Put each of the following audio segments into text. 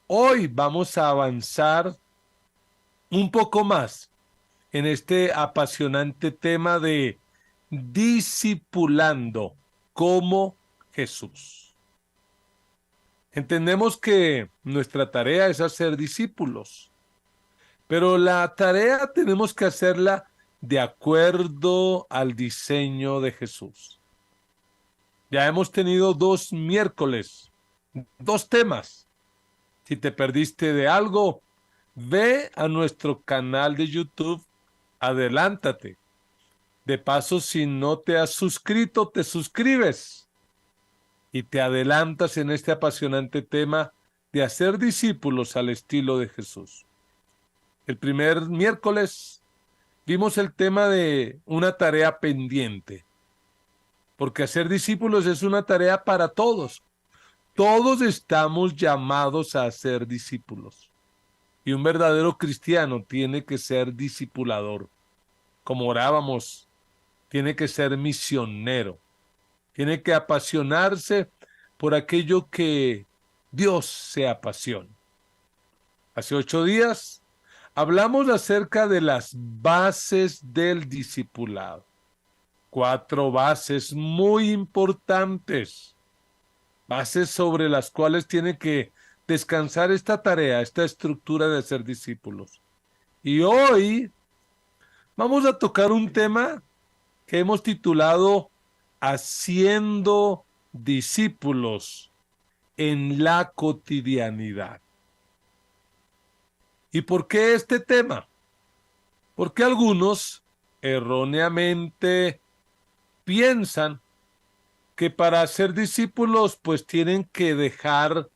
Hoy vamos a avanzar un poco más en este apasionante tema de discipulando como Jesús. Entendemos que nuestra tarea es hacer discípulos, pero la tarea tenemos que hacerla de acuerdo al diseño de Jesús. Ya hemos tenido 2 miércoles, 2 temas. Si te perdiste de algo, ve a nuestro canal de YouTube, adelántate. De paso, si no te has suscrito, te suscribes y te adelantas en este apasionante tema de hacer discípulos al estilo de Jesús. El primer miércoles vimos el tema de una tarea pendiente, porque hacer discípulos es una tarea para todos. Todos estamos llamados a ser discípulos. Y un verdadero cristiano tiene que ser discipulador. Como orábamos, tiene que ser misionero. Tiene que apasionarse por aquello que Dios se apasiona. Hace 8 días hablamos acerca de las bases del discipulado. 4 bases muy importantes. Bases sobre las cuales tiene que descansar esta tarea, esta estructura de ser discípulos. Y hoy vamos a tocar un tema que hemos titulado Haciendo discípulos en la cotidianidad. ¿Y por qué este tema? Porque algunos erróneamente piensan que para ser discípulos pues tienen que dejar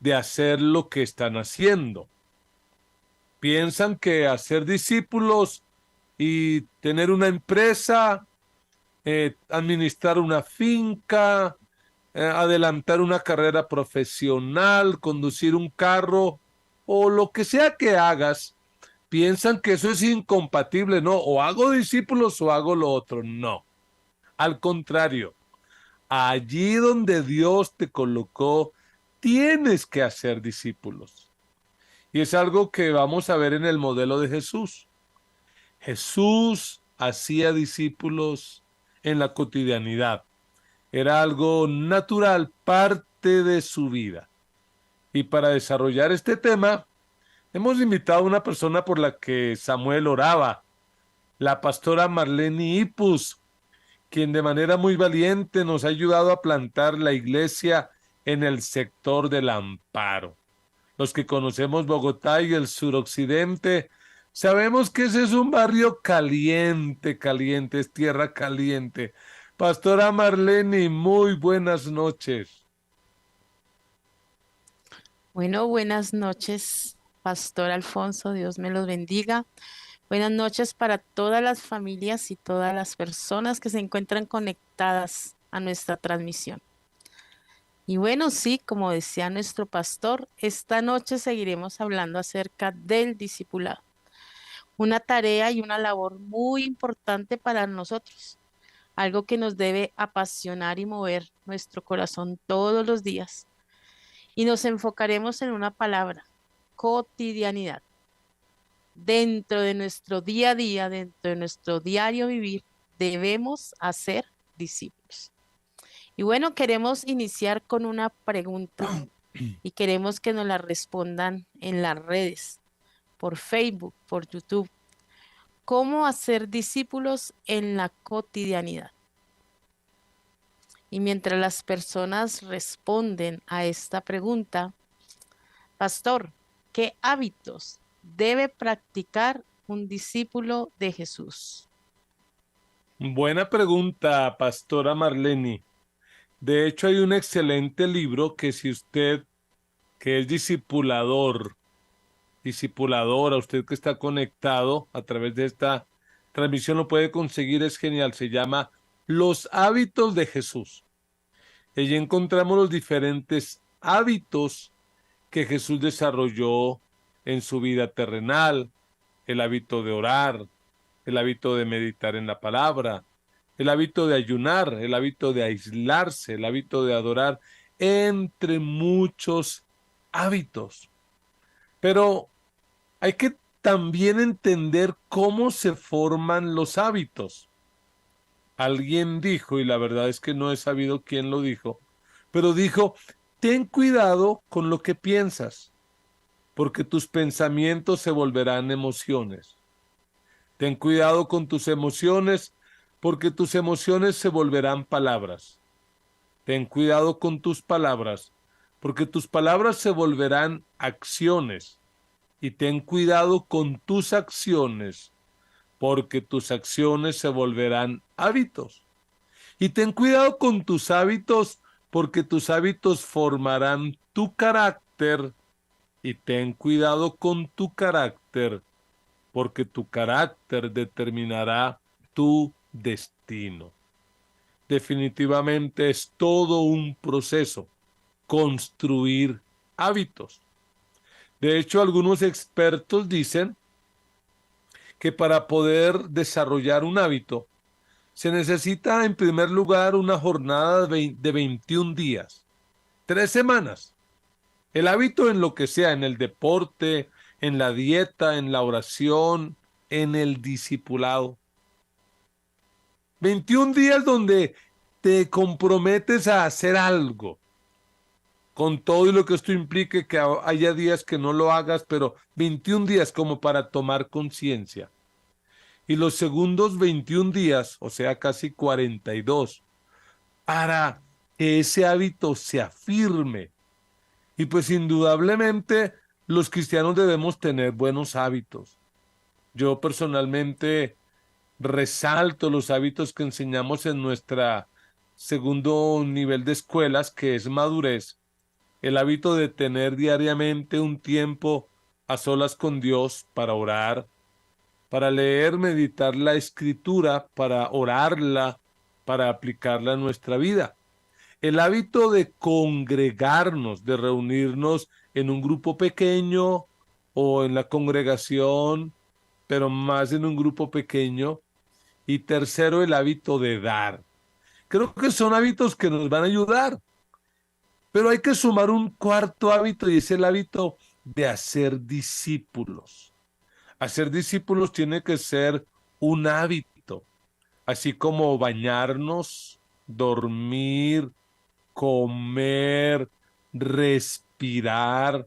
de hacer lo que están haciendo. Piensan que hacer discípulos y tener una empresa, administrar una finca, adelantar una carrera profesional, conducir un carro o lo que sea que hagas, piensan que eso es incompatible, no, o hago discípulos o hago lo otro, no. Al contrario, allí donde Dios te colocó, tienes que hacer discípulos. Y es algo que vamos a ver en el modelo de Jesús. Jesús hacía discípulos en la cotidianidad. Era algo natural, parte de su vida. Y para desarrollar este tema, hemos invitado a una persona por la que Samuel oraba, la pastora Marlene Ipus, quien de manera muy valiente nos ha ayudado a plantar la iglesia en el sector del Amparo. Los que conocemos Bogotá y el suroccidente, sabemos que ese es un barrio caliente, caliente, es tierra caliente. Pastora Marlene, muy buenas noches. Bueno, buenas noches, Pastor Alfonso, Dios me los bendiga. Buenas noches para todas las familias y todas las personas que se encuentran conectadas a nuestra transmisión. Y bueno, sí, como decía nuestro pastor, esta noche seguiremos hablando acerca del discipulado, una tarea y una labor muy importante para nosotros, algo que nos debe apasionar y mover nuestro corazón todos los días. Y nos enfocaremos en una palabra: cotidianidad. Dentro de nuestro día a día, dentro de nuestro diario vivir, debemos hacer discípulos. Y bueno, queremos iniciar con una pregunta y queremos que nos la respondan en las redes, por Facebook, por YouTube. ¿Cómo hacer discípulos en la cotidianidad? Y mientras las personas responden a esta pregunta, Pastor, ¿qué hábitos debe practicar un discípulo de Jesús? Buena pregunta, pastora Marlene. De hecho, hay un excelente libro que si usted, que es discipulador, discipuladora, usted que está conectado a través de esta transmisión lo puede conseguir, es genial, se llama Los hábitos de Jesús. Allí encontramos los diferentes hábitos que Jesús desarrolló en su vida terrenal, el hábito de orar, el hábito de meditar en la palabra, el hábito de ayunar, el hábito de aislarse, el hábito de adorar, entre muchos hábitos. Pero hay que también entender cómo se forman los hábitos. Alguien dijo, y la verdad es que no he sabido quién lo dijo, pero dijo, ten cuidado con lo que piensas, porque tus pensamientos se volverán emociones. Ten cuidado con tus emociones, porque tus emociones se volverán palabras. Ten cuidado con tus palabras, porque tus palabras se volverán acciones. Y ten cuidado con tus acciones, porque tus acciones se volverán hábitos. Y ten cuidado con tus hábitos, porque tus hábitos formarán tu carácter. Y ten cuidado con tu carácter, porque tu carácter determinará tu destino. Definitivamente es todo un proceso construir hábitos. De hecho, algunos expertos dicen que para poder desarrollar un hábito se necesita en primer lugar una jornada de 21 días, 3 semanas. El hábito en lo que sea, en el deporte, en la dieta, en la oración, en el discipulado. 21 días donde te comprometes a hacer algo, con todo y lo que esto implique que haya días que no lo hagas, pero 21 días como para tomar conciencia. Y los segundos 21 días, o sea, casi 42, para que ese hábito se afirme. Y pues indudablemente los cristianos debemos tener buenos hábitos. Yo personalmente resalto los hábitos que enseñamos en nuestra segundo nivel de escuelas, que es madurez, el hábito de tener diariamente un tiempo a solas con Dios para orar, para leer, meditar la escritura, para orarla, para aplicarla a nuestra vida. El hábito de congregarnos, de reunirnos en un grupo pequeño o en la congregación, pero más en un grupo pequeño. Y tercero, el hábito de dar. Creo que son hábitos que nos van a ayudar, pero hay que sumar un cuarto hábito y es el hábito de hacer discípulos. Hacer discípulos tiene que ser un hábito, así como bañarnos, dormir, comer, respirar.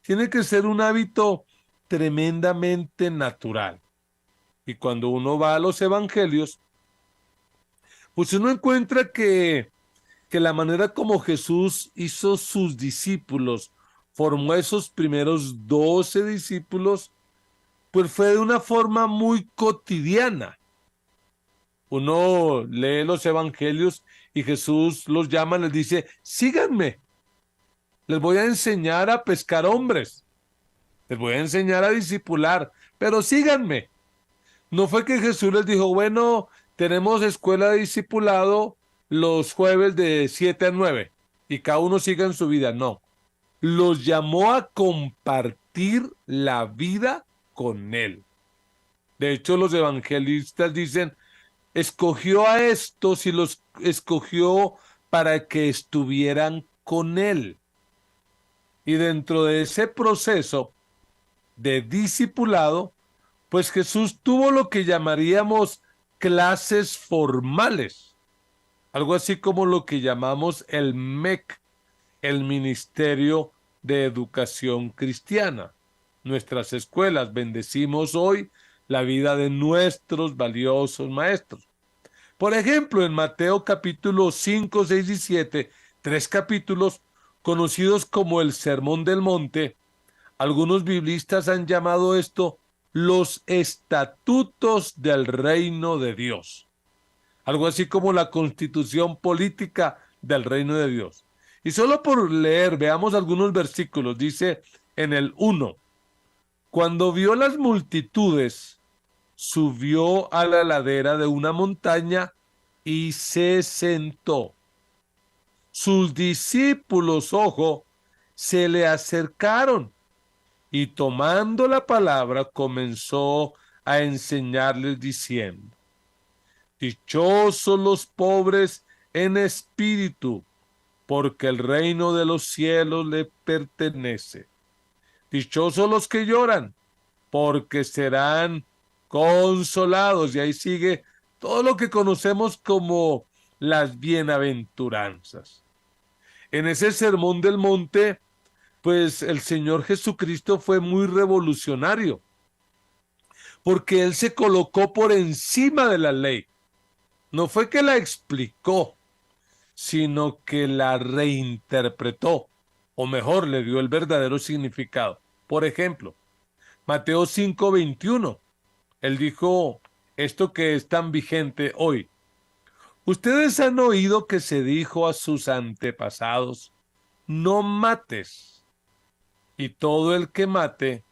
Tiene que ser un hábito tremendamente natural. Y cuando uno va a los evangelios, pues uno encuentra que la manera como Jesús hizo sus discípulos, formó esos primeros 12 discípulos, pues fue de una forma muy cotidiana. Uno lee los evangelios y Jesús los llama, les dice, síganme, les voy a enseñar a pescar hombres, les voy a enseñar a discipular, pero síganme. No fue que Jesús les dijo, bueno, tenemos escuela de discipulado los jueves de 7 a 9 y cada uno siga en su vida. No, los llamó a compartir la vida con él. De hecho, los evangelistas dicen, escogió a estos y los escogió para que estuvieran con él. Y dentro de ese proceso de discipulado, pues Jesús tuvo lo que llamaríamos clases formales, algo así como lo que llamamos el MEC, el Ministerio de Educación Cristiana. Nuestras escuelas, bendecimos hoy la vida de nuestros valiosos maestros. Por ejemplo, en Mateo capítulo 5, 6 y 7, 3 capítulos conocidos como el Sermón del Monte, algunos biblistas han llamado esto los estatutos del reino de Dios, algo así como la constitución política del reino de Dios. Y solo por leer, veamos algunos versículos. Dice en el 1, cuando vio las multitudes, subió a la ladera de una montaña y se sentó. Sus discípulos, ojo, se le acercaron y tomando la palabra comenzó a enseñarles diciendo, dichosos los pobres en espíritu, porque el reino de los cielos le pertenece. Dichosos los que lloran, porque serán consolados. Y ahí sigue todo lo que conocemos como las bienaventuranzas. En ese sermón del monte, pues el Señor Jesucristo fue muy revolucionario, porque Él se colocó por encima de la ley. No fue que la explicó, sino que la reinterpretó, o mejor, le dio el verdadero significado. Por ejemplo, Mateo 5:21, Él dijo esto que es tan vigente hoy. Ustedes han oído que se dijo a sus antepasados, no mates, y todo el que mate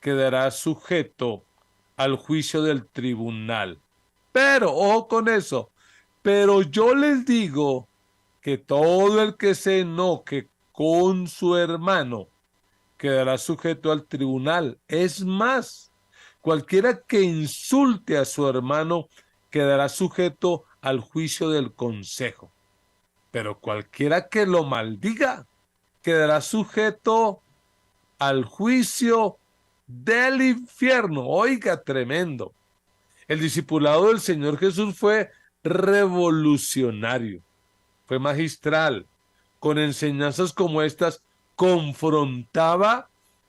quedará sujeto al juicio del tribunal. Pero, ojo con eso, pero yo les digo que todo el que se enoje con su hermano quedará sujeto al tribunal. Es más, cualquiera que insulte a su hermano quedará sujeto al juicio del consejo. Pero cualquiera que lo maldiga quedará sujeto al juicio del infierno. Oiga, tremendo. El discipulado del Señor Jesús fue revolucionario, fue magistral. Con enseñanzas como estas, confrontaba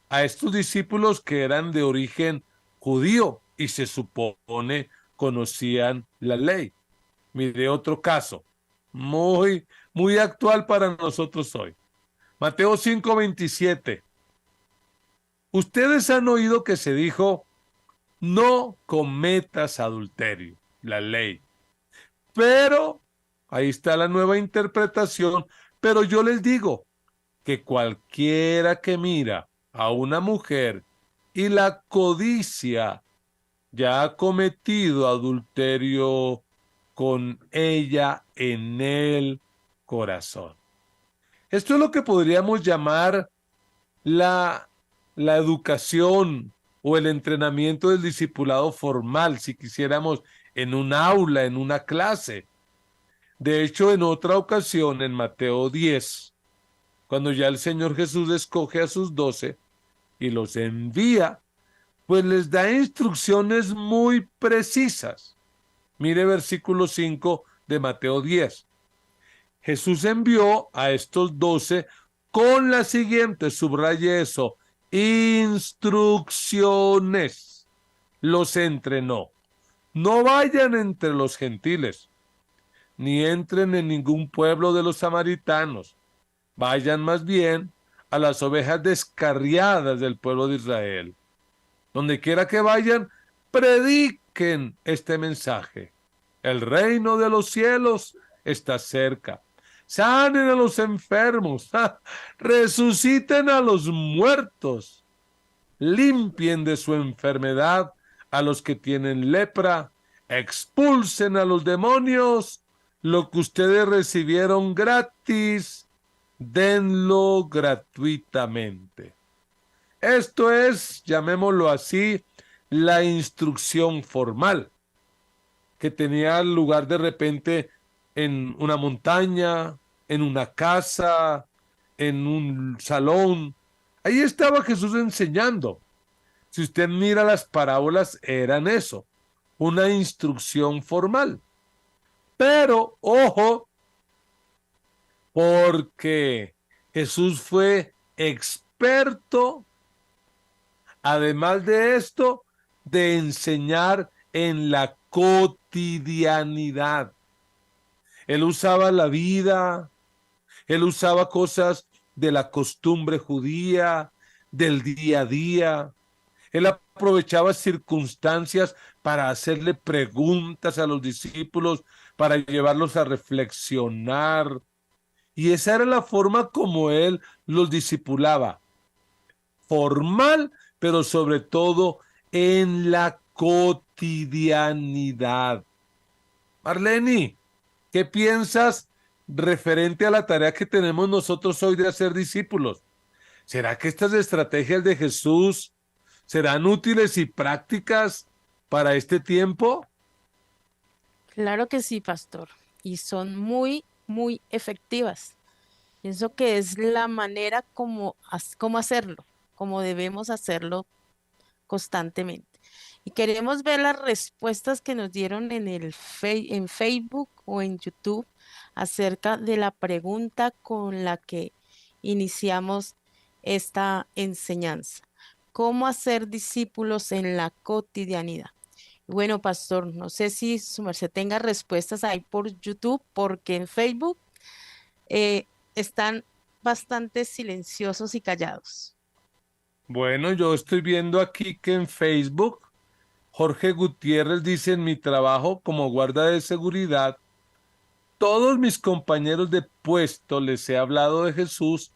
a estos discípulos que eran de origen judío y se supone conocían la ley. Mire otro caso, muy actual para nosotros hoy. Mateo 5:27. Ustedes han oído que se dijo, no cometas adulterio, la ley. Pero, ahí está la nueva interpretación, pero yo les digo que cualquiera que mira a una mujer y la codicia ya ha cometido adulterio con ella en el corazón. Esto es lo que podríamos llamar la, la educación o el entrenamiento del discipulado formal, si quisiéramos, en un aula, en una clase. De hecho, en otra ocasión, en Mateo 10, cuando ya el Señor Jesús escoge a sus 12 y los envía, pues les da instrucciones muy precisas. Mire versículo 5 de Mateo 10. Jesús envió a estos 12 con la siguiente, subraye eso, instrucciones. Los entrenó. No vayan entre los gentiles, ni entren en ningún pueblo de los samaritanos. Vayan más bien a las ovejas descarriadas del pueblo de Israel. Donde quiera que vayan, prediquen este mensaje. El reino de los cielos está cerca. Sanen a los enfermos, resuciten a los muertos, limpien de su enfermedad a los que tienen lepra, expulsen a los demonios, lo que ustedes recibieron gratis, denlo gratuitamente. Esto es, llamémoslo así, la instrucción formal, que tenía lugar de repente en una montaña, en una casa, en un salón. Ahí estaba Jesús enseñando. Si usted mira las parábolas, eran eso, una instrucción formal. Pero, ojo, porque Jesús fue experto, además de esto, de enseñar en la cotidianidad. Él usaba la vida, él usaba cosas de la costumbre judía, del día a día. Él aprovechaba circunstancias para hacerle preguntas a los discípulos, para llevarlos a reflexionar. Y esa era la forma como él los discipulaba. Formal, pero sobre todo en la cotidianidad. Marleni, ¿qué piensas referente a la tarea que tenemos nosotros hoy de hacer discípulos? ¿Será que estas estrategias de Jesús serán útiles y prácticas para este tiempo? Claro que sí, pastor. Y son muy, muy efectivas. Pienso que es la manera como hacerlo, como debemos hacerlo constantemente. Y queremos ver las respuestas que nos dieron en Facebook o en YouTube acerca de la pregunta con la que iniciamos esta enseñanza. ¿Cómo hacer discípulos en la cotidianidad? Bueno, pastor, no sé si su merced tenga respuestas ahí por YouTube, porque en Facebook eh, están bastante silenciosos y callados. Bueno, yo estoy viendo aquí que en Facebook Jorge Gutiérrez dice: en mi trabajo como guarda de seguridad, todos mis compañeros de puesto les he hablado de Jesús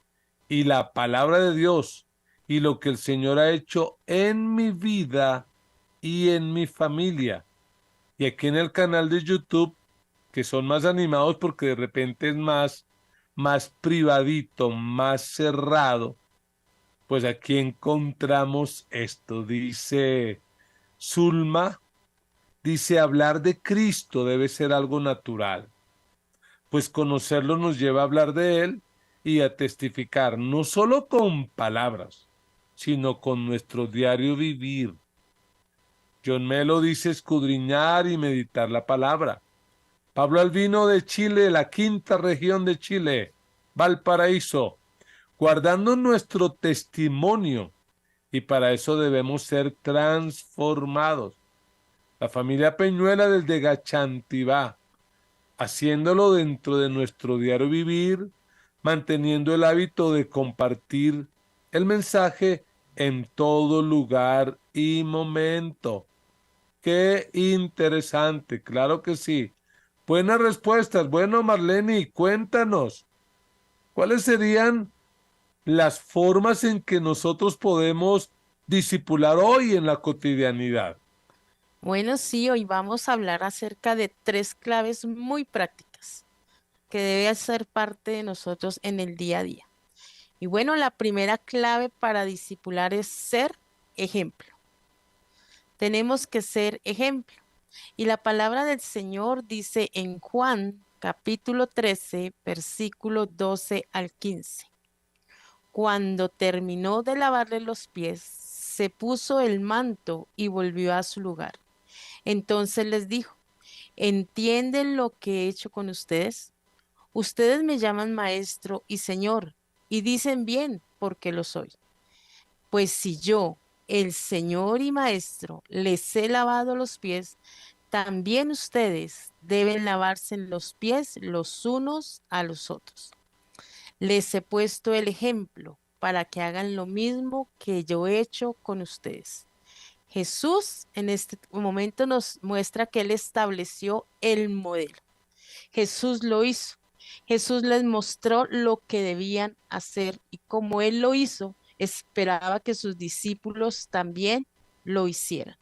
y la palabra de Dios y lo que el Señor ha hecho en mi vida y en mi familia. Y aquí en el canal de YouTube, que son más animados porque de repente es más privadito, más cerrado, pues aquí encontramos esto. Dice Zulma, dice: hablar de Cristo debe ser algo natural, pues conocerlo nos lleva a hablar de Él y a testificar, no solo con palabras, sino con nuestro diario vivir. John Melo dice: escudriñar y meditar la palabra. Pablo Albino de Chile, la quinta región de Chile, Valparaíso, guardando nuestro testimonio, y para eso debemos ser transformados. La familia Peñuela desde Gachantibá, haciéndolo dentro de nuestro diario vivir, manteniendo el hábito de compartir el mensaje en todo lugar y momento. Qué interesante, claro que sí. Buenas respuestas. Bueno, Marlene, cuéntanos, ¿cuáles serían las formas en que nosotros podemos discipular hoy en la cotidianidad? Bueno, sí, hoy vamos a hablar acerca de tres claves muy prácticas que debe ser parte de nosotros en el día a día. Y bueno, la primera clave para discipular es ser ejemplo. Tenemos que ser ejemplo. Y la palabra del Señor dice en Juan capítulo 13, versículo 12 al 15. Cuando terminó de lavarle los pies, se puso el manto y volvió a su lugar. Entonces les dijo: ¿entienden lo que he hecho con ustedes? Ustedes me llaman maestro y señor, y dicen bien porque lo soy. Pues si yo, el señor y maestro, les he lavado los pies, también ustedes deben lavarse los pies los unos a los otros. Les he puesto el ejemplo para que hagan lo mismo que yo he hecho con ustedes. Jesús en este momento nos muestra que Él estableció el modelo. Jesús lo hizo. Jesús les mostró lo que debían hacer y como Él lo hizo, esperaba que sus discípulos también lo hicieran.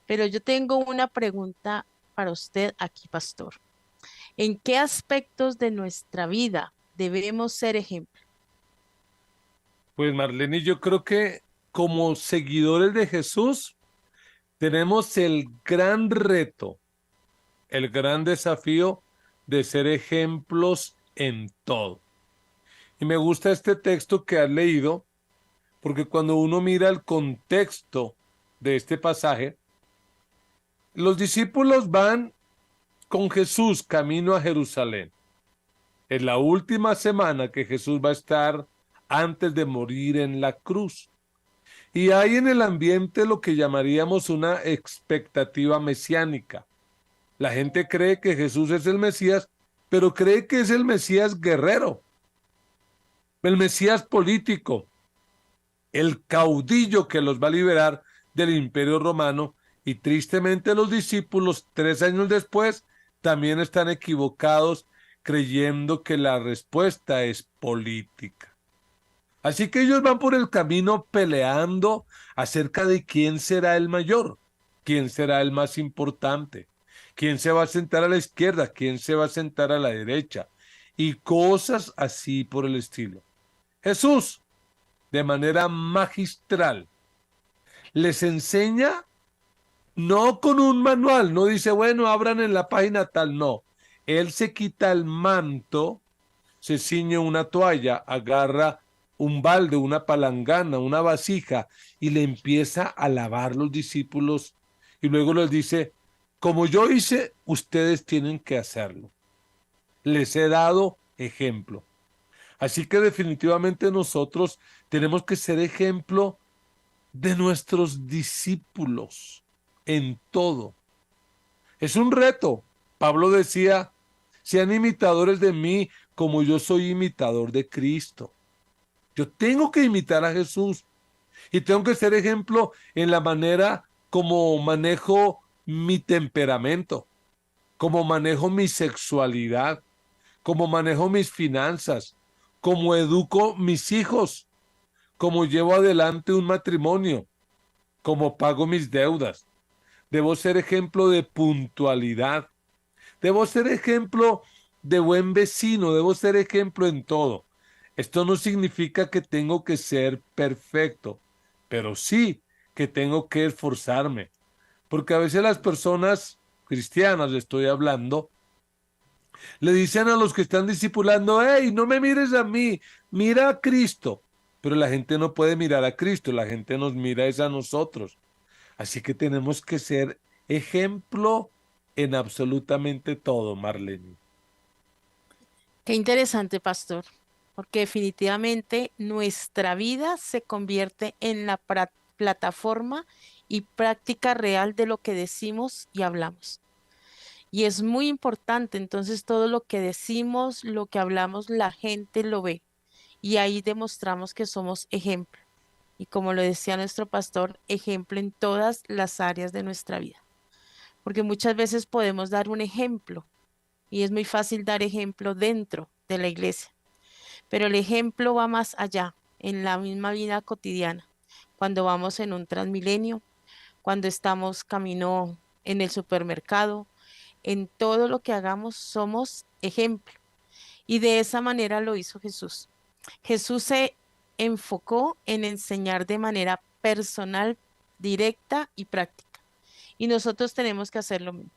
Pero yo tengo una pregunta para usted aquí, pastor. ¿En qué aspectos de nuestra vida debemos ser ejemplo? Pues Marlene, yo creo que como seguidores de Jesús tenemos el gran reto, el gran desafío de ser ejemplos en todo. Y me gusta este texto que has leído, porque cuando uno mira el contexto de este pasaje, los discípulos van con Jesús camino a Jerusalén. Es la última semana que Jesús va a estar antes de morir en la cruz. Y hay en el ambiente lo que llamaríamos una expectativa mesiánica. La gente cree que Jesús es el Mesías, pero cree que es el Mesías guerrero, el Mesías político, el caudillo que los va a liberar del imperio romano. Y tristemente los discípulos, 3 años después, también están equivocados creyendo que la respuesta es política. Así que ellos van por el camino peleando acerca de quién será el mayor, quién será el más importante, quién se va a sentar a la izquierda, quién se va a sentar a la derecha, y cosas así por el estilo. Jesús, de manera magistral, les enseña no con un manual, no dice, bueno, abran en la página tal, no. Él se quita el manto, se ciñe una toalla, agarra un balde, una palangana, una vasija, y le empieza a lavar los discípulos, y luego les dice, como yo hice, ustedes tienen que hacerlo. Les he dado ejemplo. Así que definitivamente nosotros tenemos que ser ejemplo de nuestros discípulos en todo. Es un reto. Pablo decía, sean imitadores de mí como yo soy imitador de Cristo. Yo tengo que imitar a Jesús y tengo que ser ejemplo en la manera como manejo mi temperamento, como manejo mi sexualidad, como manejo mis finanzas, como educo mis hijos, como llevo adelante un matrimonio, como pago mis deudas. Debo ser ejemplo de puntualidad. Debo ser ejemplo de buen vecino. Debo ser ejemplo en todo. Esto no significa que tengo que ser perfecto, pero sí que tengo que esforzarme. Porque a veces las personas cristianas, le estoy hablando, le dicen a los que están discipulando, hey, no me mires a mí, mira a Cristo. Pero la gente no puede mirar a Cristo, la gente nos mira es a nosotros. Así que tenemos que ser ejemplo en absolutamente todo, Marlene. Qué interesante, pastor, porque definitivamente nuestra vida se convierte en la plataforma y práctica real de lo que decimos y hablamos. Y es muy importante, entonces todo lo que decimos, lo que hablamos, la gente lo ve. Y ahí demostramos que somos ejemplo. Y como lo decía nuestro pastor, ejemplo en todas las áreas de nuestra vida. Porque muchas veces podemos dar un ejemplo y es muy fácil dar ejemplo dentro de la iglesia, pero el ejemplo va más allá, en la misma vida cotidiana, cuando vamos en un Transmilenio, cuando estamos camino en el supermercado, en todo lo que hagamos somos ejemplo. Y de esa manera lo hizo Jesús. Jesús se enfocó en enseñar de manera personal, directa y práctica. Y nosotros tenemos que hacer lo mismo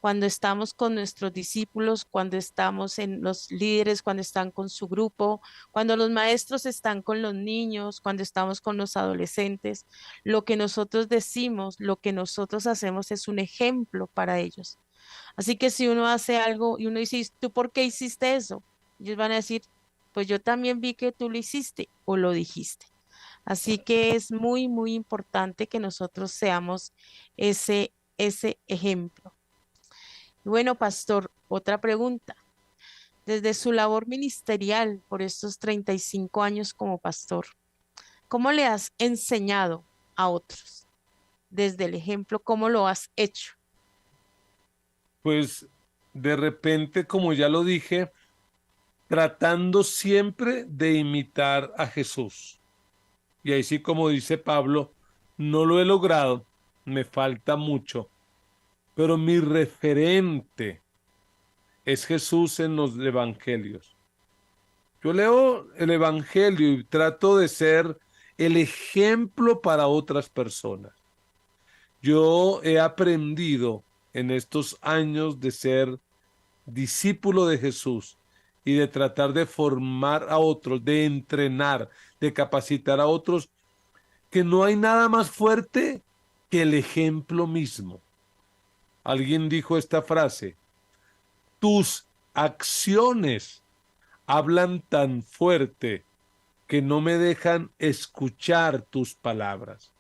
cuando estamos con nuestros discípulos, cuando estamos en los líderes, cuando están con su grupo, cuando los maestros están con los niños, cuando estamos con los adolescentes, lo que nosotros decimos, lo que nosotros hacemos es un ejemplo para ellos. Así que si uno hace algo y uno dice, ¿tú por qué hiciste eso? Ellos van a decir, pues yo también vi que tú lo hiciste o lo dijiste. Así que es muy, muy importante que nosotros seamos ese ejemplo. Bueno, pastor, otra pregunta. Desde su labor ministerial por estos 35 años como pastor, ¿cómo le has enseñado a otros? Desde el ejemplo, ¿cómo lo has hecho? Pues de repente, como ya lo dije, tratando siempre de imitar a Jesús. Y ahí sí, como dice Pablo, no lo he logrado, me falta mucho, pero mi referente es Jesús en los evangelios. Yo leo el evangelio y trato de ser el ejemplo para otras personas. Yo he aprendido en estos años de ser discípulo de Jesús y de tratar de formar a otros, de entrenar, de capacitar a otros, que no hay nada más fuerte que el ejemplo mismo. Alguien dijo esta frase, tus acciones hablan tan fuerte que no me dejan escuchar tus palabras.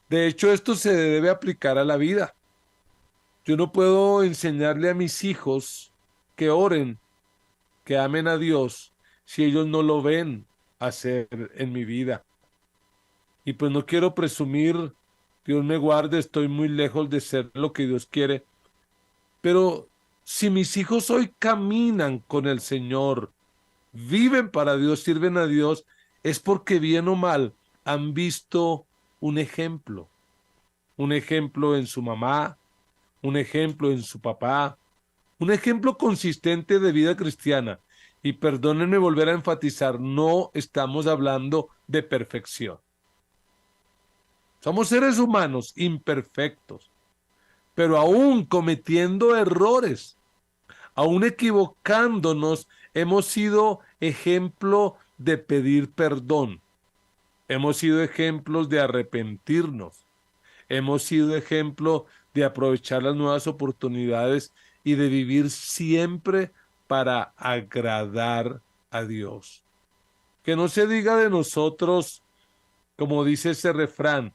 De hecho, esto se debe aplicar a la vida. Yo no puedo enseñarle a mis hijos que oren, que amen a Dios, si ellos no lo ven hacer en mi vida. Y pues no quiero presumir, Dios me guarde, estoy muy lejos de ser lo que Dios quiere, pero si mis hijos hoy caminan con el Señor, viven para Dios, sirven a Dios, es porque bien o mal han visto un ejemplo en su mamá, un ejemplo en su papá, un ejemplo consistente de vida cristiana. Y perdónenme volver a enfatizar, no estamos hablando de perfección. Somos seres humanos imperfectos, pero aún cometiendo errores, aún equivocándonos, hemos sido ejemplo de pedir perdón. Hemos sido ejemplos de arrepentirnos. Hemos sido ejemplo de aprovechar las nuevas oportunidades y de vivir siempre para agradar a Dios. Que no se diga de nosotros, como dice ese refrán,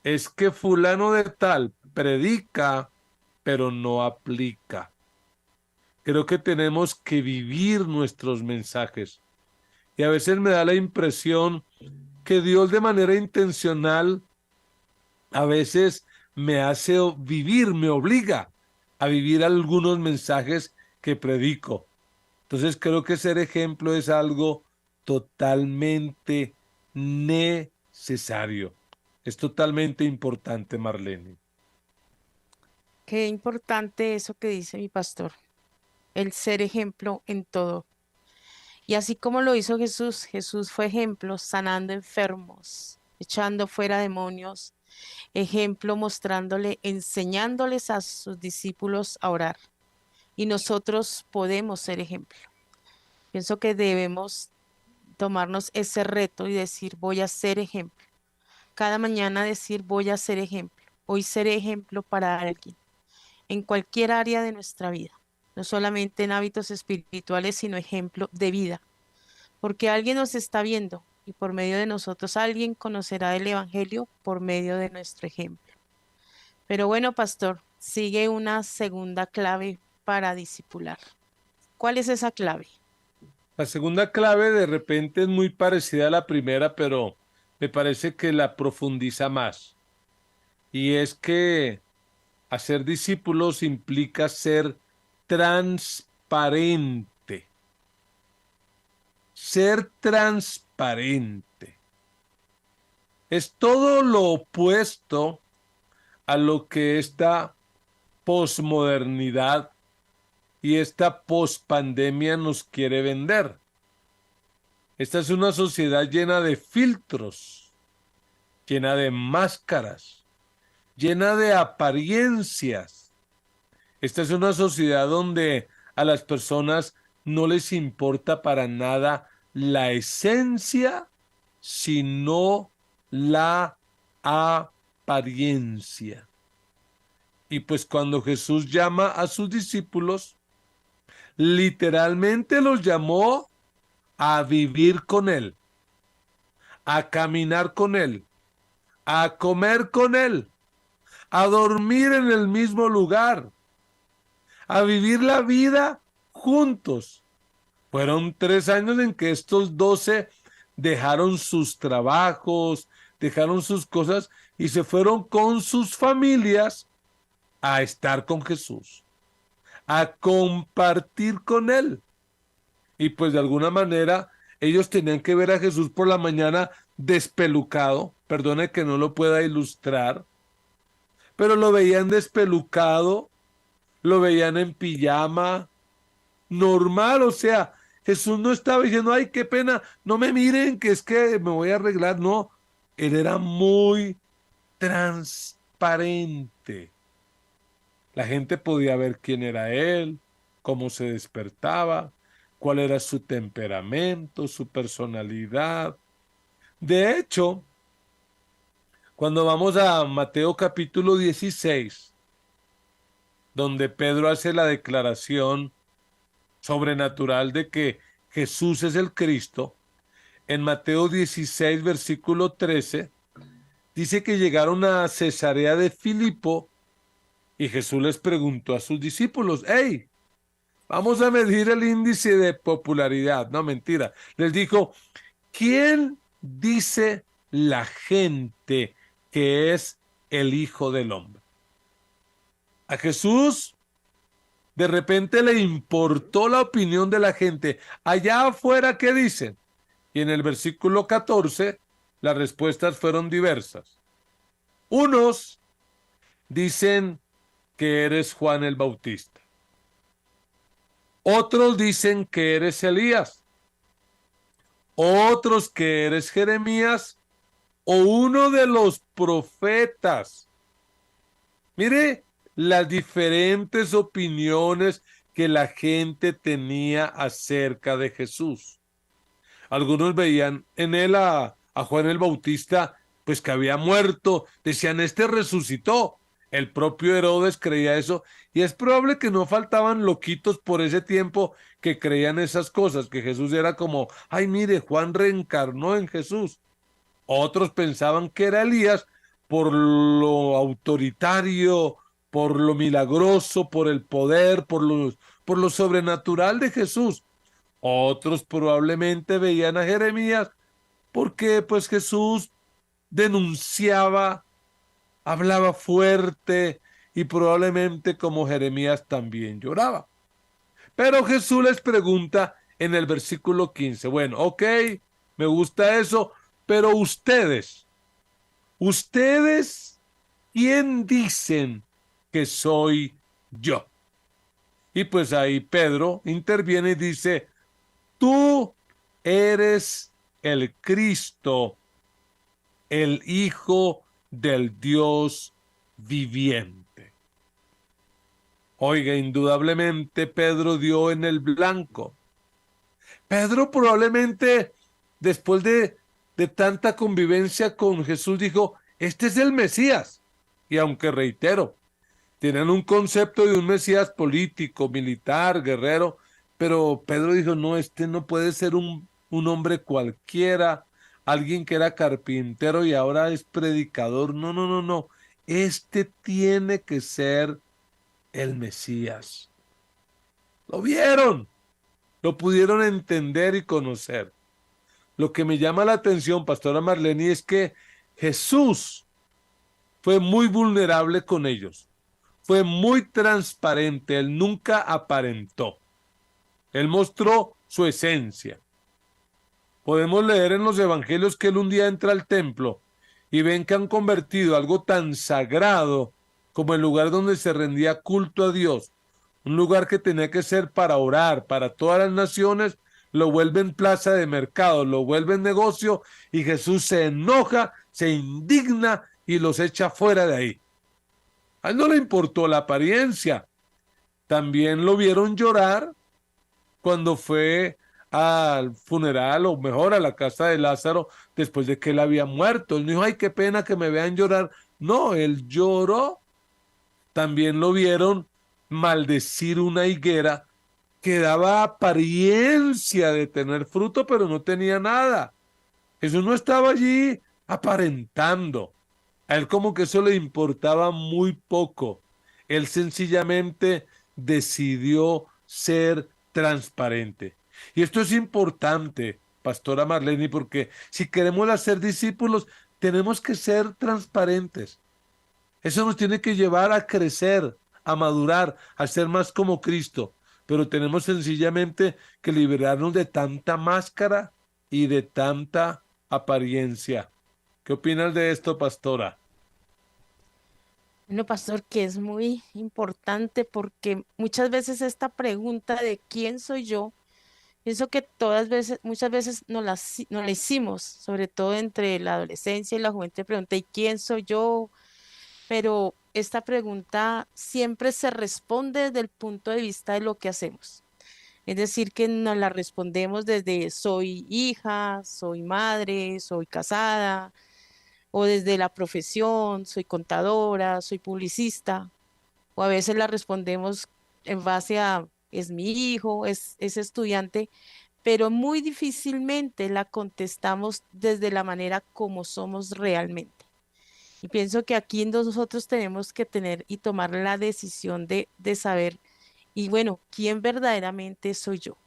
es que fulano de tal predica, pero no aplica. Creo que tenemos que vivir nuestros mensajes. Y a veces me da la impresión que Dios de manera intencional a veces me hace vivir, me obliga a vivir algunos mensajes que predico. Entonces creo que ser ejemplo es algo totalmente necesario. Es totalmente importante, Marlene. Qué importante eso que dice mi pastor, el ser ejemplo en todo. Y así como lo hizo Jesús, Jesús fue ejemplo sanando enfermos, echando fuera demonios, ejemplo mostrándole, enseñándoles a sus discípulos a orar. Y nosotros podemos ser ejemplo. Pienso que debemos tomarnos ese reto y decir, voy a ser ejemplo. Cada mañana decir, voy a ser ejemplo. Hoy seré ejemplo para alguien, en cualquier área de nuestra vida. No solamente en hábitos espirituales, sino ejemplo de vida. Porque alguien nos está viendo y por medio de nosotros alguien conocerá el Evangelio por medio de nuestro ejemplo. Pero bueno, pastor, sigue una segunda clave para discipular. ¿Cuál es esa clave? La segunda clave de repente es muy parecida a la primera, pero me parece que la profundiza más. Y es que hacer discípulos implica ser transparente. Ser transparente. Es todo lo opuesto a lo que esta posmodernidad y esta pospandemia nos quiere vender. Esta es una sociedad llena de filtros, llena de máscaras, llena de apariencias. Esta es una sociedad donde a las personas no les importa para nada la esencia, sino la apariencia. Y pues cuando Jesús llama a sus discípulos, literalmente los llamó a vivir con Él, a caminar con Él, a comer con Él, a dormir en el mismo lugar, a vivir la vida juntos. Fueron 3 años en que estos 12 dejaron sus trabajos, dejaron sus cosas y se fueron con sus familias a estar con Jesús, a compartir con Él. Y pues de alguna manera ellos tenían que ver a Jesús por la mañana despelucado, perdone que no lo pueda ilustrar, pero lo veían despelucado, lo veían en pijama, normal, o sea, Jesús no estaba diciendo, ay, qué pena, no me miren, que es que me voy a arreglar, no, él era muy transparente. La gente podía ver quién era él, cómo se despertaba, cuál era su temperamento, su personalidad. De hecho, cuando vamos a Mateo capítulo 16, donde Pedro hace la declaración sobrenatural de que Jesús es el Cristo, en Mateo 16, versículo 13, dice que llegaron a Cesarea de Filipo y Jesús les preguntó a sus discípulos, hey, vamos a medir el índice de popularidad. No, mentira. Les dijo, ¿quién dice la gente que es el Hijo del Hombre? A Jesús de repente le importó la opinión de la gente. Allá afuera, ¿qué dicen? Y en el versículo 14, las respuestas fueron diversas. Unos dicen que eres Juan el Bautista. Otros dicen que eres Elías. Otros que eres Jeremías o uno de los profetas. Mire las diferentes opiniones que la gente tenía acerca de Jesús. Algunos veían en él a Juan el Bautista, pues que había muerto, decían, este resucitó. El propio Herodes creía eso, y es probable que no faltaban loquitos por ese tiempo que creían esas cosas, que Jesús era como, ay, mire, Juan reencarnó en Jesús. Otros pensaban que era Elías por lo autoritario, por lo milagroso, por el poder, por lo sobrenatural de Jesús. Otros probablemente veían a Jeremías porque pues Jesús denunciaba, hablaba fuerte y probablemente como Jeremías también lloraba. Pero Jesús les pregunta en el versículo 15, bueno, ok, me gusta eso, pero ustedes, ¿quién dicen que soy yo? Y pues ahí Pedro interviene y dice, tú eres el Cristo, el Hijo del Dios viviente. Oiga, indudablemente Pedro dio en el blanco. Pedro probablemente después de tanta convivencia con Jesús dijo, este es el Mesías. Y aunque reitero, tienen un concepto de un Mesías político, militar, guerrero, pero Pedro dijo, no, este no puede ser un hombre cualquiera, alguien que era carpintero y ahora es predicador. No, no, no, no. Este tiene que ser el Mesías. Lo vieron, lo pudieron entender y conocer. Lo que me llama la atención, Pastora Marlene, es que Jesús fue muy vulnerable con ellos. Fue muy transparente, él nunca aparentó. Él mostró su esencia. Podemos leer en los evangelios que él un día entra al templo y ven que han convertido algo tan sagrado como el lugar donde se rendía culto a Dios, un lugar que tenía que ser para orar, para todas las naciones, lo vuelven plaza de mercado, lo vuelven negocio y Jesús se enoja, se indigna y los echa fuera de ahí. A él no le importó la apariencia. También lo vieron llorar cuando fue al funeral, o mejor, a la casa de Lázaro, después de que él había muerto. Él no dijo, ay, qué pena que me vean llorar. No, él lloró. También lo vieron maldecir una higuera que daba apariencia de tener fruto, pero no tenía nada. Jesús no estaba allí aparentando. A él como que eso le importaba muy poco. Él sencillamente decidió ser transparente. Y esto es importante, Pastora Marlene, porque si queremos hacer discípulos, tenemos que ser transparentes. Eso nos tiene que llevar a crecer, a madurar, a ser más como Cristo. Pero tenemos sencillamente que liberarnos de tanta máscara y de tanta apariencia. ¿Qué opinas de esto, pastora? Bueno, pastor, que es muy importante porque muchas veces esta pregunta de quién soy yo, pienso que muchas veces nos la hicimos, sobre todo entre la adolescencia y la juventud, pregunta, ¿y quién soy yo? Pero esta pregunta siempre se responde desde el punto de vista de lo que hacemos. Es decir, que nos la respondemos desde soy hija, soy madre, soy casada, o desde la profesión, soy contadora, soy publicista, o a veces la respondemos en base a es mi hijo, es estudiante, pero muy difícilmente la contestamos desde la manera como somos realmente. Y pienso que aquí nosotros tenemos que tener y tomar la decisión de saber, y bueno, ¿quién verdaderamente soy yo?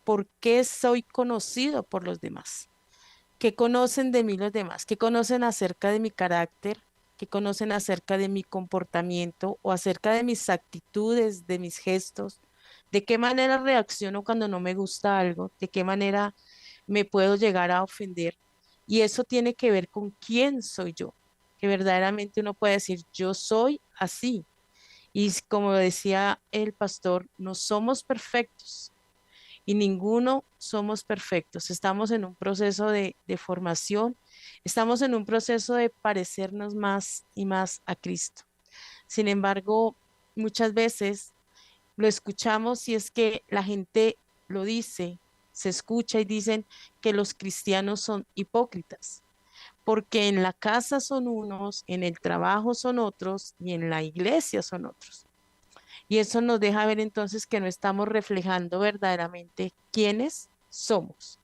¿Por qué soy conocido por los demás? ¿Qué conocen de mí los demás? ¿Qué conocen acerca de mi carácter? ¿Qué conocen acerca de mi comportamiento o acerca de mis actitudes, de mis gestos? ¿De qué manera reacciono cuando no me gusta algo? ¿De qué manera me puedo llegar a ofender? Y eso tiene que ver con quién soy yo, que verdaderamente uno puede decir, yo soy así. Y como decía el pastor, no somos perfectos y ninguno somos perfectos. Estamos en un proceso de formación, estamos en un proceso de parecernos más y más a Cristo. Sin embargo, muchas veces lo escuchamos y es que la gente lo dice se escucha y dicen que los cristianos son hipócritas, porque en la casa son unos, en el trabajo son otros y en la iglesia son otros. Y eso nos deja ver entonces que no estamos reflejando verdaderamente quiénes somos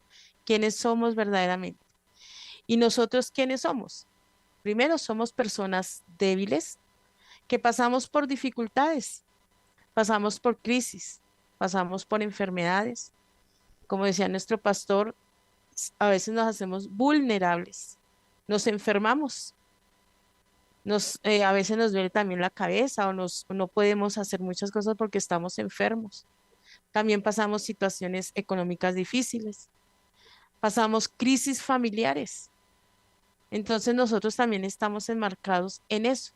verdaderamente. ¿Y nosotros quiénes somos? Primero, somos personas débiles que pasamos por dificultades, pasamos por crisis, pasamos por enfermedades. Como decía nuestro pastor, a veces nos hacemos vulnerables, nos enfermamos, a veces nos duele también la cabeza o no podemos hacer muchas cosas porque estamos enfermos. También pasamos situaciones económicas difíciles, pasamos crisis familiares. Entonces nosotros también estamos enmarcados en eso.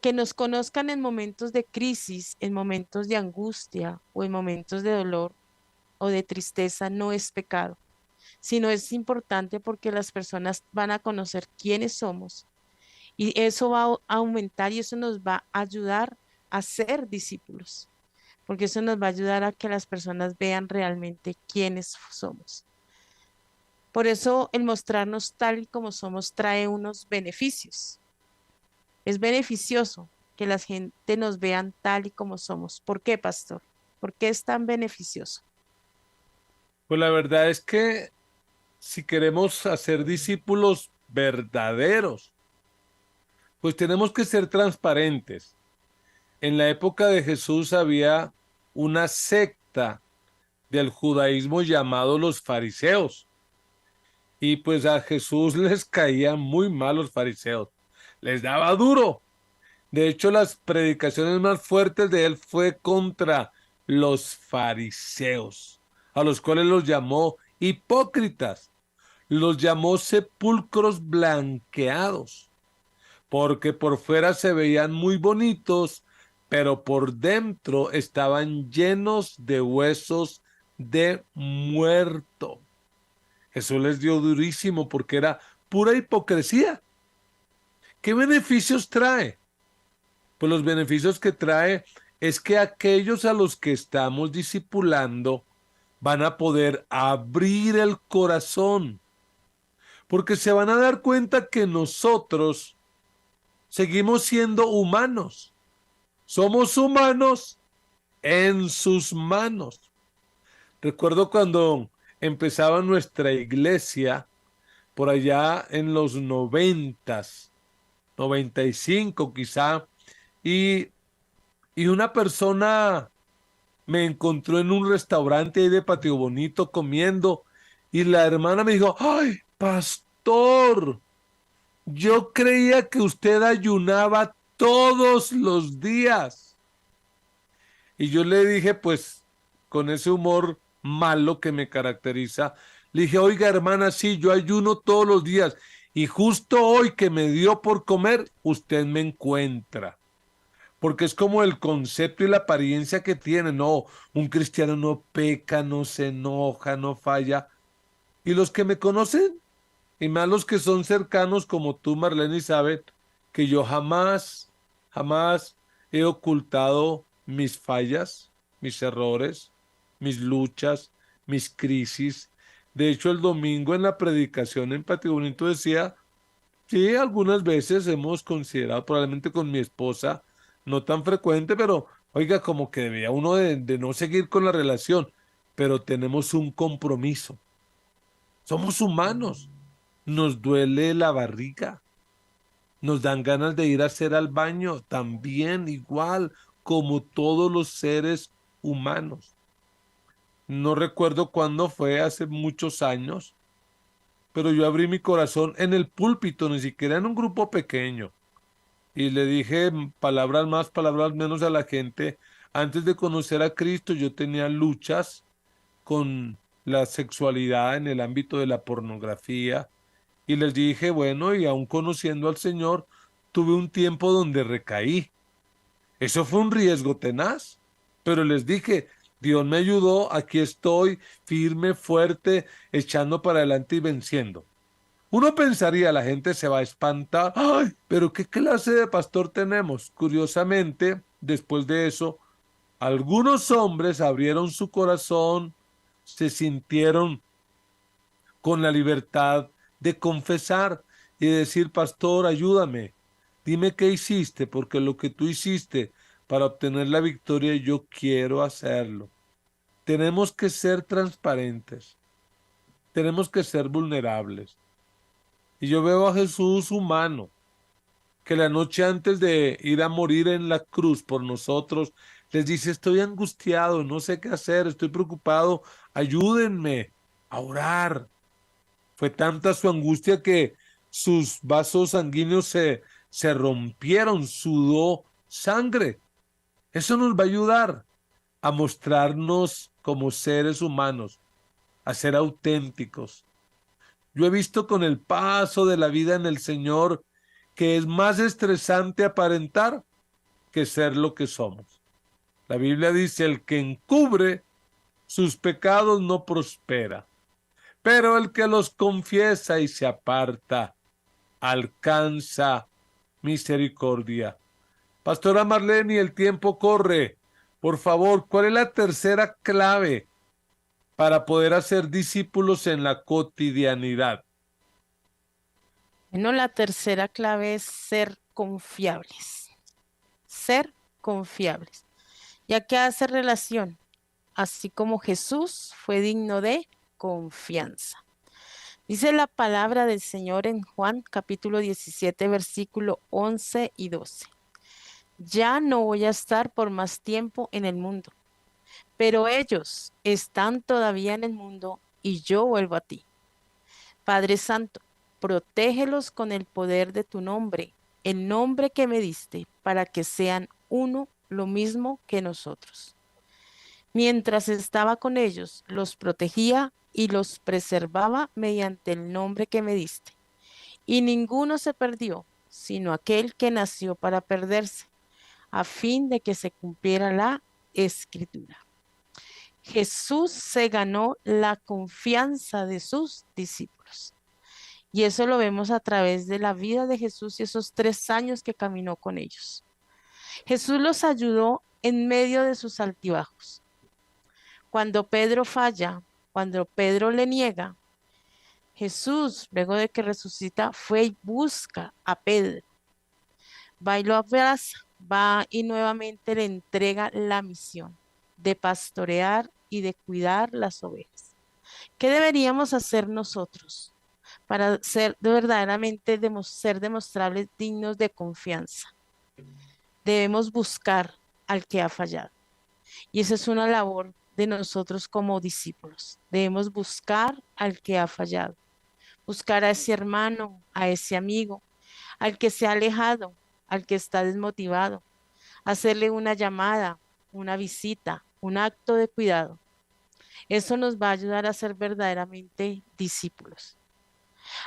Que nos conozcan en momentos de crisis, en momentos de angustia o en momentos de dolor o de tristeza no es pecado, sino es importante porque las personas van a conocer quiénes somos y eso va a aumentar y eso nos va a ayudar a ser discípulos, porque eso nos va a ayudar a que las personas vean realmente quiénes somos. Por eso el mostrarnos tal y como somos trae unos beneficios. Es beneficioso que la gente nos vean tal y como somos. ¿Por qué, pastor? ¿Por qué es tan beneficioso? Pues la verdad es que si queremos hacer discípulos verdaderos, pues tenemos que ser transparentes. En la época de Jesús había una secta del judaísmo llamado los fariseos. Y pues a Jesús les caían muy mal los fariseos. Les daba duro. De hecho, las predicaciones más fuertes de él fue contra los fariseos, a los cuales los llamó hipócritas, los llamó sepulcros blanqueados, porque por fuera se veían muy bonitos, pero por dentro estaban llenos de huesos de muerto. Jesús les dio durísimo porque era pura hipocresía. ¿Qué beneficios trae? Pues los beneficios que trae es que aquellos a los que estamos discipulando van a poder abrir el corazón, porque se van a dar cuenta que nosotros seguimos siendo humanos. Somos humanos en sus manos. Recuerdo cuando empezaba nuestra iglesia, por allá en los 95 quizá, y, y una persona me encontró en un restaurante ahí de Patio Bonito comiendo, y la hermana me dijo, ¡ay, pastor! Yo creía que usted ayunaba todos los días. Y yo le dije, pues, con ese humor malo que me caracteriza, le dije, oiga, hermana, sí, yo ayuno todos los días. Y justo hoy que me dio por comer, usted me encuentra. Porque es como el concepto y la apariencia que tiene. No, un cristiano no peca, no se enoja, no falla. Y los que me conocen, y más los que son cercanos como tú, Marlene, y saben que yo jamás he ocultado mis fallas, mis errores, mis luchas, mis crisis. De hecho, el domingo en la predicación en Patio Bonito decía, sí, algunas veces hemos considerado, probablemente con mi esposa, no tan frecuente, pero oiga, como que debía uno de no seguir con la relación, pero tenemos un compromiso. Somos humanos, nos duele la barriga, nos dan ganas de ir a hacer al baño, también igual como todos los seres humanos. No recuerdo cuándo fue, hace muchos años, pero yo abrí mi corazón en el púlpito, ni siquiera en un grupo pequeño, y le dije palabras más, palabras menos a la gente. Antes de conocer a Cristo, yo tenía luchas con la sexualidad en el ámbito de la pornografía, y les dije, bueno, y aún conociendo al Señor, tuve un tiempo donde recaí. Eso fue un riesgo tenaz, pero les dije, Dios me ayudó, aquí estoy firme, fuerte, echando para adelante y venciendo. Uno pensaría, la gente se va a espantar, ay, pero ¿qué clase de pastor tenemos? Curiosamente, después de eso, algunos hombres abrieron su corazón, se sintieron con la libertad de confesar y decir, pastor, ayúdame, dime qué hiciste, porque lo que tú hiciste para obtener la victoria, yo quiero hacerlo. Tenemos que ser transparentes, tenemos que ser vulnerables. Y yo veo a Jesús humano, que la noche antes de ir a morir en la cruz por nosotros, les dice, estoy angustiado, no sé qué hacer, estoy preocupado, ayúdenme a orar. Fue tanta su angustia que sus vasos sanguíneos se rompieron, sudó sangre. Eso nos va a ayudar a mostrarnos como seres humanos, a ser auténticos. Yo he visto con el paso de la vida en el Señor que es más estresante aparentar que ser lo que somos. La Biblia dice, el que encubre sus pecados no prospera, pero el que los confiesa y se aparta alcanza misericordia. Pastora Marlene, el tiempo corre. Por favor, ¿cuál es la tercera clave para poder hacer discípulos en la cotidianidad? Bueno, la tercera clave es ser confiables. Ser confiables, ya que hace relación, así como Jesús fue digno de confianza. Dice la palabra del Señor en Juan capítulo 17, versículo 11 y 12. Ya no voy a estar por más tiempo en el mundo, pero ellos están todavía en el mundo y yo vuelvo a ti. Padre Santo, protégelos con el poder de tu nombre, el nombre que me diste, para que sean uno lo mismo que nosotros. Mientras estaba con ellos, los protegía y los preservaba mediante el nombre que me diste. Y ninguno se perdió, sino aquel que nació para perderse, a fin de que se cumpliera la escritura. Jesús se ganó la confianza de sus discípulos. Y eso lo vemos a través de la vida de Jesús y esos 3 años que caminó con ellos. Jesús los ayudó en medio de sus altibajos. Cuando Pedro falla, cuando Pedro le niega, Jesús, luego de que resucita, fue y busca a Pedro. Va y lo abraza, va y nuevamente le entrega la misión de pastorear y de cuidar las ovejas. ¿Qué deberíamos hacer nosotros para ser verdaderamente ser demostrables dignos de confianza? Debemos buscar al que ha fallado. Y esa es una labor de nosotros como discípulos. Debemos buscar al que ha fallado, buscar a ese hermano, a ese amigo, al que se ha alejado, al que está desmotivado, hacerle una llamada, una visita, un acto de cuidado. Eso nos va a ayudar a ser verdaderamente discípulos.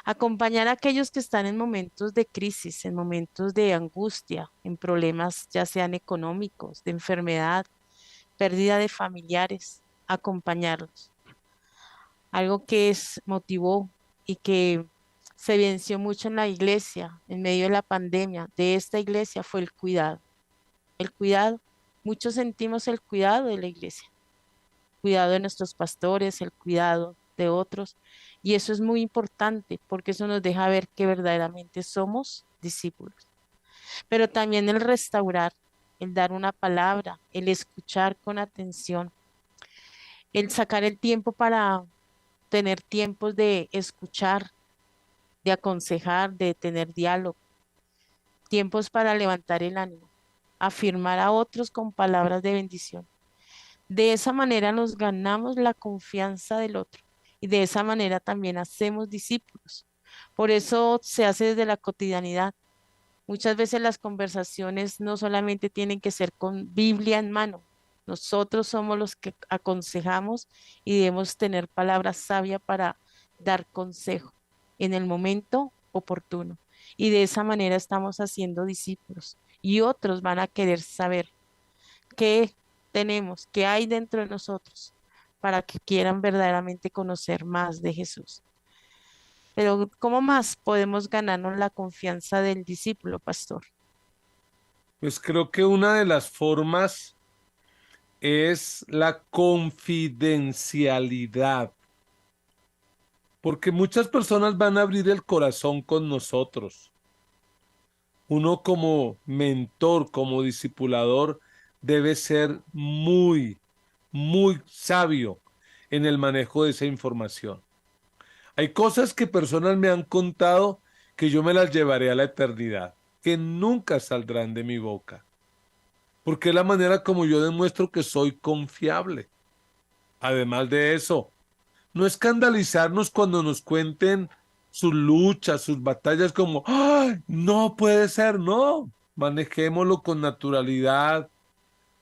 Acompañar a aquellos que están en momentos de crisis, en momentos de angustia, en problemas ya sean económicos, de enfermedad, pérdida de familiares, acompañarlos. Algo que motivó y que se venció mucho en la iglesia, en medio de la pandemia, de esta iglesia, fue el cuidado. El cuidado, muchos sentimos el cuidado de la iglesia, cuidado de nuestros pastores, el cuidado de otros, y eso es muy importante porque eso nos deja ver que verdaderamente somos discípulos. Pero también el restaurar, el dar una palabra, el escuchar con atención, el sacar el tiempo para tener tiempos de escuchar, de aconsejar, de tener diálogo, tiempos para levantar el ánimo, afirmar a otros con palabras de bendición. De esa manera nos ganamos la confianza del otro y de esa manera también hacemos discípulos. Por eso se hace desde la cotidianidad. Muchas veces las conversaciones no solamente tienen que ser con Biblia en mano. Nosotros somos los que aconsejamos y debemos tener palabra sabia para dar consejo en el momento oportuno. Y de esa manera estamos haciendo discípulos y otros van a querer saber qué tenemos, qué hay dentro de nosotros para que quieran verdaderamente conocer más de Jesús. Pero ¿cómo más podemos ganarnos la confianza del discípulo, pastor? Pues creo que una de las formas es la confidencialidad, porque muchas personas van a abrir el corazón con nosotros. Uno como mentor, como discipulador, debe ser muy sabio en el manejo de esa información. Hay cosas que personas me han contado que yo me las llevaré a la eternidad, que nunca saldrán de mi boca, porque es la manera como yo demuestro que soy confiable. Además de eso, no escandalizarnos cuando nos cuenten sus luchas, sus batallas como, ¡ay! No puede ser, no. Manejémoslo con naturalidad.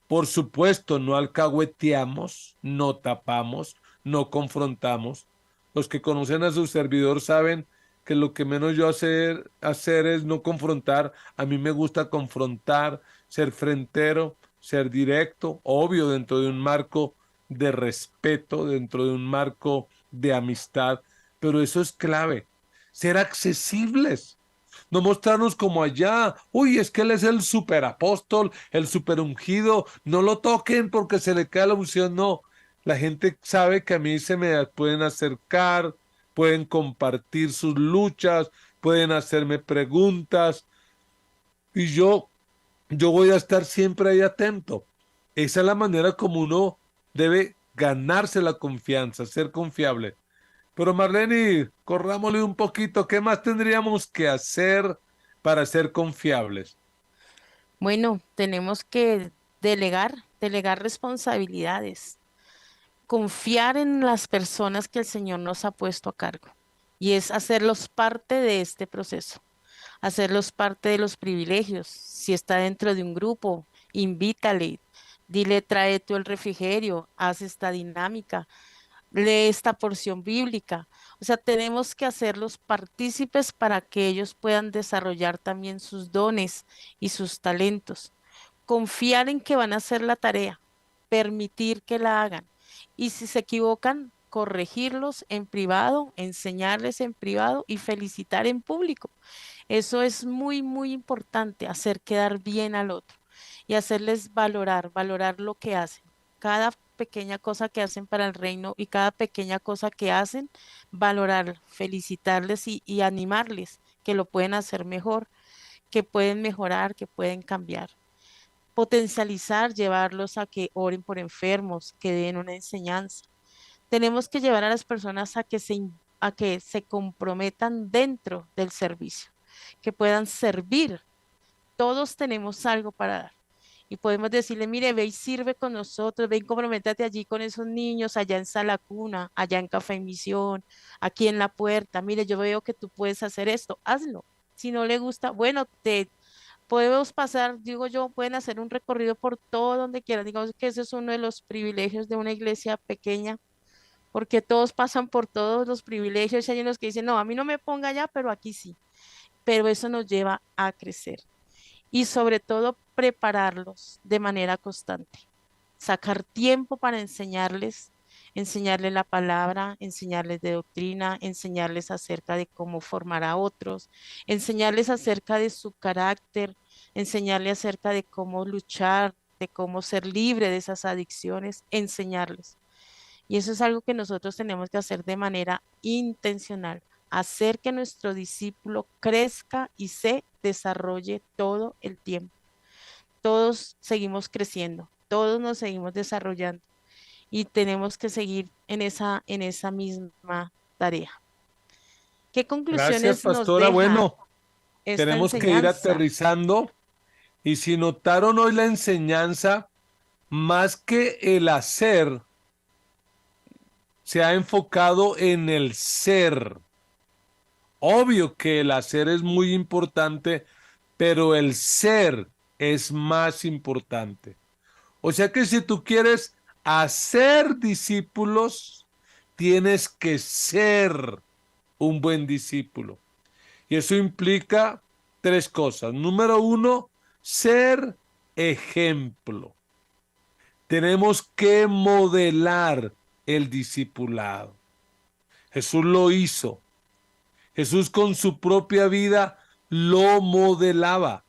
Por supuesto, no alcahueteamos, no tapamos, no confrontamos. Los que conocen a su servidor saben que lo que menos yo hacer es no confrontar. A mí me gusta confrontar, ser frentero, ser directo, obvio, dentro de un marco de respeto, dentro de un marco de amistad, pero eso es clave, ser accesibles. No mostrarnos como allá. Uy, es que él es el superapóstol, el superungido. No lo toquen porque se le cae la unción. No. La gente sabe que a mí se me pueden acercar, pueden compartir sus luchas, pueden hacerme preguntas y yo voy a estar siempre ahí atento. Esa es la manera como uno debe ganarse la confianza, ser confiable. Pero Marlene, corrámosle un poquito. ¿Qué más tendríamos que hacer para ser confiables? Bueno, tenemos que delegar responsabilidades, confiar en las personas que el Señor nos ha puesto a cargo y es hacerlos parte de este proceso, hacerlos parte de los privilegios. Si está dentro de un grupo, invítale, dile, trae tú el refrigerio, haz esta dinámica, lee esta porción bíblica. O sea, tenemos que hacerlos partícipes para que ellos puedan desarrollar también sus dones y sus talentos. Confiar en que van a hacer la tarea, permitir que la hagan. Y si se equivocan, corregirlos en privado, enseñarles en privado y felicitar en público. Eso es muy importante, hacer quedar bien al otro y hacerles valorar lo que hacen. Cada pequeña cosa que hacen para el reino y cada pequeña cosa que hacen, valorar, felicitarles y animarles que lo pueden hacer mejor, que pueden mejorar, que pueden cambiar. Potencializar, llevarlos a que oren por enfermos, que den una enseñanza. Tenemos que llevar a las personas a que se comprometan dentro del servicio, que puedan servir. Todos tenemos algo para dar. Y podemos decirle, mire, ve y sirve con nosotros, ven, comprométate allí con esos niños, allá en Sala Cuna, allá en Café y Misión, aquí en la puerta. Mire, yo veo que tú puedes hacer esto, hazlo. Si no le gusta, bueno, te podemos pasar, digo yo, pueden hacer un recorrido por todo donde quieran. Digamos que ese es uno de los privilegios de una iglesia pequeña, porque todos pasan por todos los privilegios. Hay unos que dicen, no, a mí no me ponga allá, pero aquí sí. Pero eso nos lleva a crecer y sobre todo prepararlos de manera constante. Sacar tiempo para enseñarles la palabra, enseñarles de doctrina, enseñarles acerca de cómo formar a otros, enseñarles acerca de su carácter, enseñarles acerca de cómo luchar, de cómo ser libre de esas adicciones, enseñarles. Y eso es algo que nosotros tenemos que hacer de manera intencional, hacer que nuestro discípulo crezca y se desarrolle todo el tiempo. Todos seguimos creciendo, todos nos seguimos desarrollando y tenemos que seguir en esa misma tarea. ¿Qué Gracias, conclusiones nos pastora. deja Bueno, esta tenemos que ir enseñanza? aterrizando y si notaron hoy la enseñanza, más que el hacer, se ha enfocado en el ser. Obvio que el hacer es muy importante, pero el ser es más importante. O sea que si tú quieres hacer discípulos, tienes que ser un buen discípulo. Y eso implica tres cosas. Número uno, ser ejemplo. Tenemos que modelar el discipulado. Jesús lo hizo. Jesús con su propia vida lo modelaba.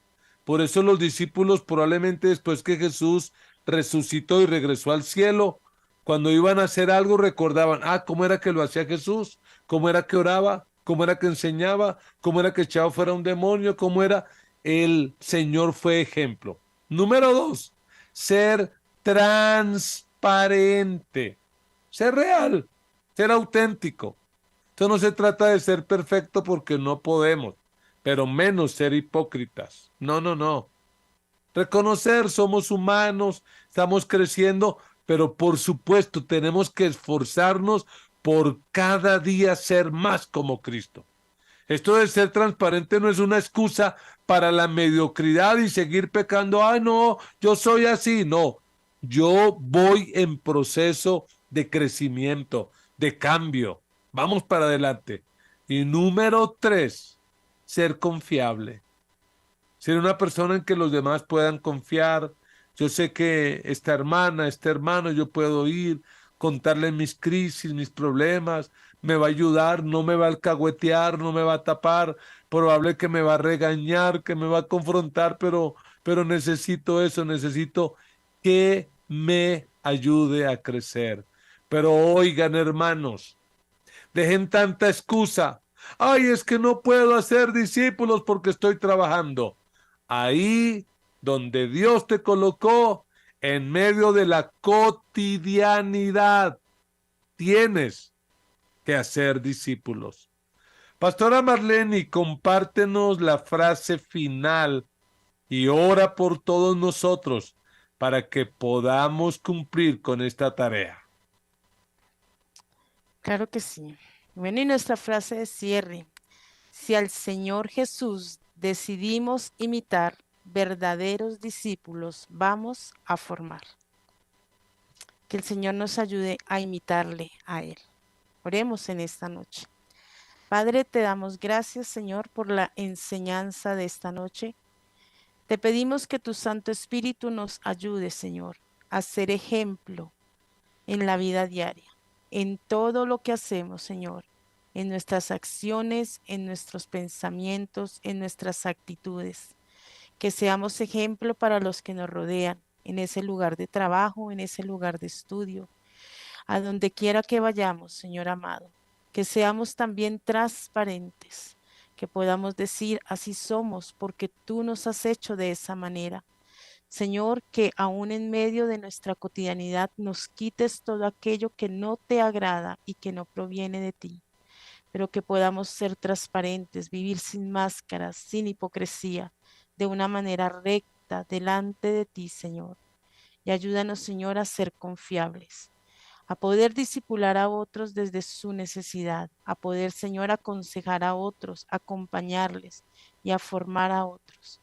Por eso los discípulos probablemente después que Jesús resucitó y regresó al cielo, cuando iban a hacer algo recordaban, cómo era que lo hacía Jesús, cómo era que oraba, cómo era que enseñaba, cómo era que echaba fuera un demonio, cómo era. El Señor fue ejemplo. Número dos, ser transparente, ser real, ser auténtico. Esto no se trata de ser perfecto porque no podemos, pero menos ser hipócritas. No, no, no. Reconocer, somos humanos, estamos creciendo, pero por supuesto tenemos que esforzarnos por cada día ser más como Cristo. Esto de ser transparente no es una excusa para la mediocridad y seguir pecando. No, yo soy así. No, yo voy en proceso de crecimiento, de cambio. Vamos para adelante. Y número tres, ser confiable. Ser una persona en que los demás puedan confiar. Yo sé que esta hermana, este hermano, yo puedo ir, contarle mis crisis, mis problemas, me va a ayudar, no me va a alcahuetear, no me va a tapar, probable que me va a regañar, que me va a confrontar, pero necesito eso, necesito que me ayude a crecer. Pero oigan, hermanos, dejen tanta excusa. Es que no puedo hacer discípulos porque estoy trabajando. Ahí donde Dios te colocó, en medio de la cotidianidad, tienes que hacer discípulos. Pastora Marlene, compártenos la frase final y ora por todos nosotros para que podamos cumplir con esta tarea. Claro que sí. Bueno, y nuestra frase de cierre. Si al Señor Jesús decidimos imitar, verdaderos discípulos vamos a formar. Que el Señor nos ayude a imitarle a Él. Oremos en esta noche. Padre, te damos gracias, Señor, por la enseñanza de esta noche. Te pedimos que tu Santo Espíritu nos ayude, Señor, a ser ejemplo en la vida diaria, en todo lo que hacemos, Señor, en nuestras acciones, en nuestros pensamientos, en nuestras actitudes. Que seamos ejemplo para los que nos rodean, en ese lugar de trabajo, en ese lugar de estudio, a donde quiera que vayamos, Señor amado. Que seamos también transparentes, que podamos decir, así somos, porque tú nos has hecho de esa manera. Señor, que aún en medio de nuestra cotidianidad nos quites todo aquello que no te agrada y que no proviene de ti, pero que podamos ser transparentes, vivir sin máscaras, sin hipocresía, de una manera recta delante de ti, Señor. Y ayúdanos, Señor, a ser confiables, a poder disipular a otros desde su necesidad, a poder, Señor, aconsejar a otros, acompañarles y a formar a otros.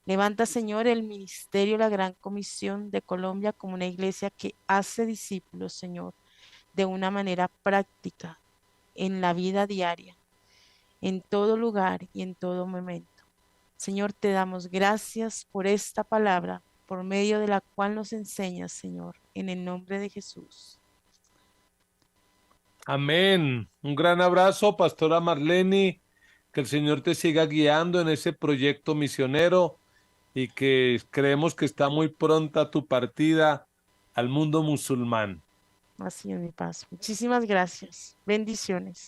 Levanta, Señor, el ministerio, la Gran Comisión de Colombia como una iglesia que hace discípulos, Señor, de una manera práctica, en la vida diaria, en todo lugar y en todo momento. Señor, te damos gracias por esta palabra, por medio de la cual nos enseñas, Señor, en el nombre de Jesús. Amén. Un gran abrazo, Pastora Marlene. Que el Señor te siga guiando en ese proyecto misionero y que creemos que está muy pronta tu partida al mundo musulmán. Así es mi paz. Muchísimas gracias. Bendiciones.